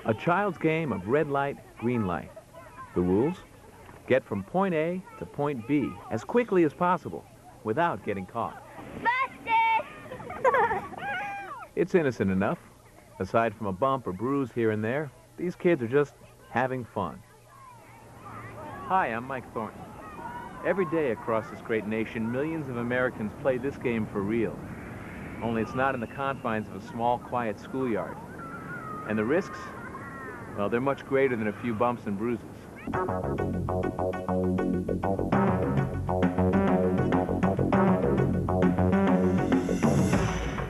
A child's game of red light, green light. The rules? Get from point A to point B as quickly as possible without getting caught. Busted! It's innocent enough. Aside from a bump or bruise here and there, these kids are just having fun. Hi, I'm Mike Thornton. Every day across this great nation, millions of Americans play this game for real. Only it's not in the confines of a small, quiet schoolyard. And the risks? Well, they're much greater than a few bumps and bruises.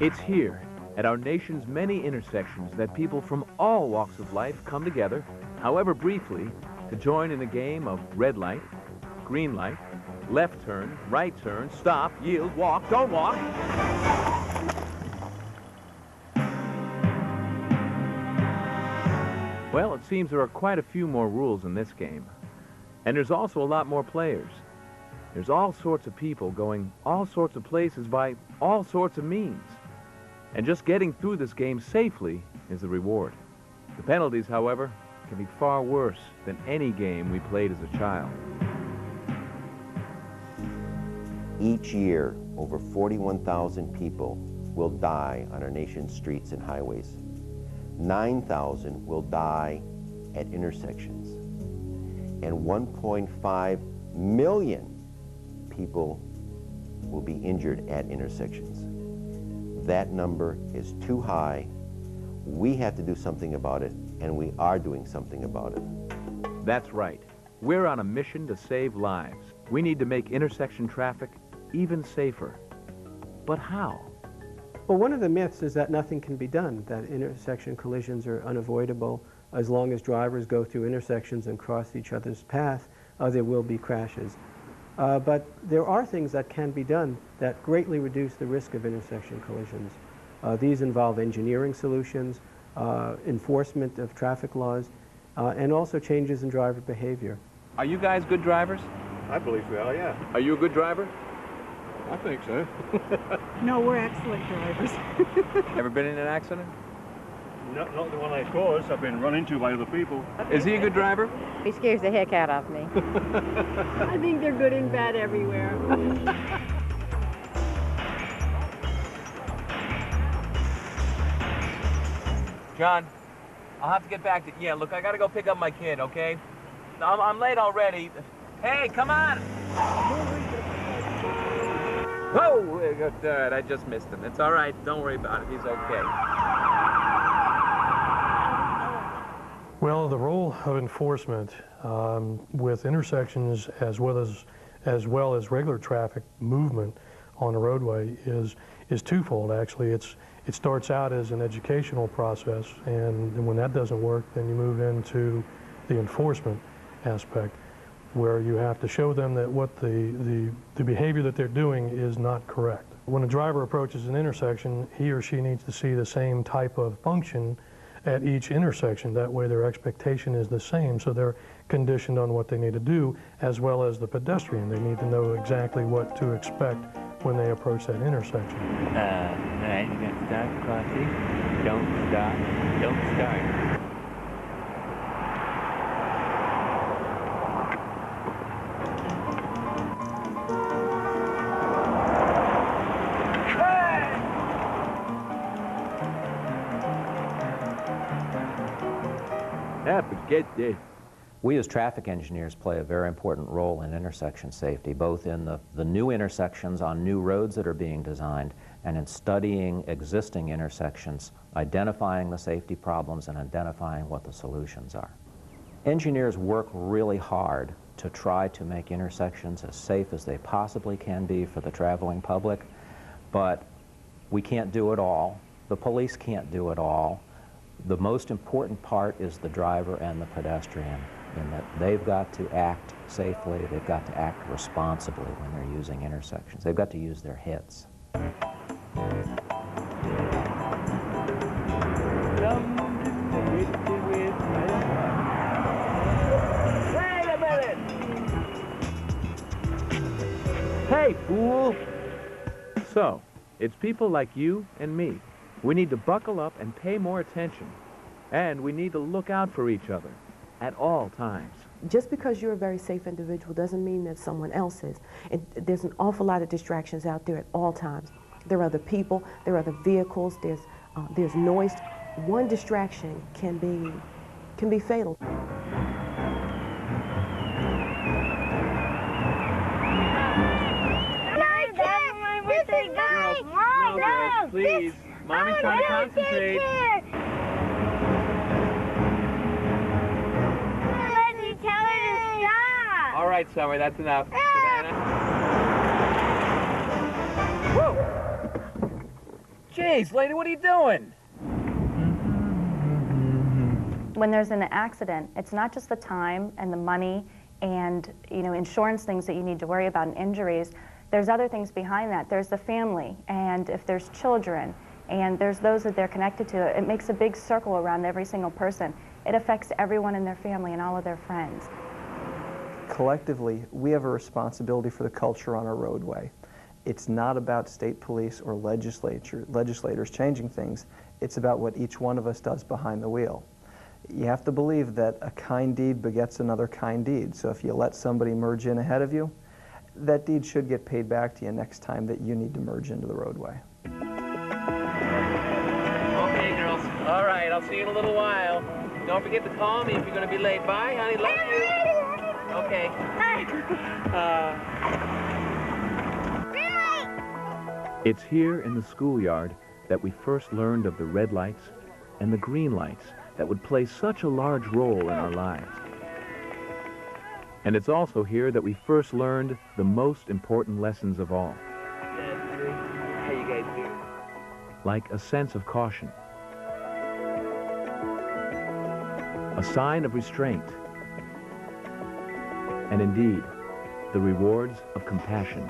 It's here, at our nation's many intersections, that people from all walks of life come together, however briefly, to join in a game of red light, green light, left turn, right turn, stop, yield, walk, don't walk. Well, it seems there are quite a few more rules in this game. And there's also a lot more players. There's all sorts of people going all sorts of places by all sorts of means. And just getting through this game safely is the reward. The penalties, however, can be far worse than any game we played as a child. Each year, over 41,000 people will die on our nation's streets and highways. 9,000 will die at intersections. And 1.5 million people will be injured at intersections. That number is too high. We have to do something about it, and we are doing something about it. That's right. We're on a mission to save lives. We need to make intersection traffic even safer. But how? Well, one of the myths is that nothing can be done, that intersection collisions are unavoidable. As long as drivers go through intersections and cross each other's path, there will be crashes. But there are things that can be done that greatly reduce the risk of intersection collisions. These involve engineering solutions, enforcement of traffic laws, and also changes in driver behavior. Are you guys good drivers? I believe we are, yeah. Are you a good driver? I think so. No, we're excellent drivers. Ever been in an accident? Not the one I caused. I've been run into by other people. Is he a good driver? He scares the heck out of me. I think they're good and bad everywhere. John, I'll have to get back to... Yeah, look, I gotta go pick up my kid, okay? I'm late already. Hey, come on! Oh, I just missed him. It's all right. Don't worry about it. He's okay. Well, the role of enforcement with intersections as well as regular traffic movement on a roadway is twofold. Actually, it starts out as an educational process, and when that doesn't work, then you move into the enforcement aspect, where you have to show them that what the behavior that they're doing is not correct. When a driver approaches an intersection, he or she needs to see the same type of function at each intersection. That way their expectation is the same, so they're conditioned on what they need to do, as well as the pedestrian. They need to know exactly what to expect when they approach that intersection. Right, you're going to start crossing. Don't stop. Don't start. Forget this. We as traffic engineers play a very important role in intersection safety, both in the new intersections on new roads that are being designed and in studying existing intersections, identifying the safety problems and identifying what the solutions are. Engineers work really hard to try to make intersections as safe as they possibly can be for the traveling public, but we can't do it all. The police can't do it all. The most important part is the driver and the pedestrian, in that they've got to act safely, they've got to act responsibly when they're using intersections. They've got to use their heads. Wait a minute! Hey, fool! So, it's people like you and me. We need to buckle up and pay more attention. And we need to look out for each other at all times. Just because you're a very safe individual doesn't mean that someone else is. There's an awful lot of distractions out there at all times. There are other people, there are other vehicles, there's noise. One distraction can be fatal. Girls, please. Mommy's trying to concentrate. All right, Summer, that's enough. Savannah. Whoa! Jeez, lady, what are you doing? When there's an accident, it's not just the time and the money and, insurance things that you need to worry about and injuries. There's other things behind that. There's the family, and if there's children, and there's those that they're connected to, it makes a big circle around every single person. It affects everyone in their family and all of their friends. Collectively, we have a responsibility for the culture on our roadway. It's not about state police or legislators changing things. It's about what each one of us does behind the wheel. You have to believe that a kind deed begets another kind deed. So if you let somebody merge in ahead of you, that deed should get paid back to you next time that you need to merge into the roadway. Okay, girls. All right, I'll see you in a little while. Don't forget to call me if you're going to be late. Bye, honey. Love you. Okay. It's here in the schoolyard that we first learned of the red lights and the green lights that would play such a large role in our lives. And it's also here that we first learned the most important lessons of all. How you guys doing? Like a sense of caution, a sign of restraint, and indeed, the rewards of compassion.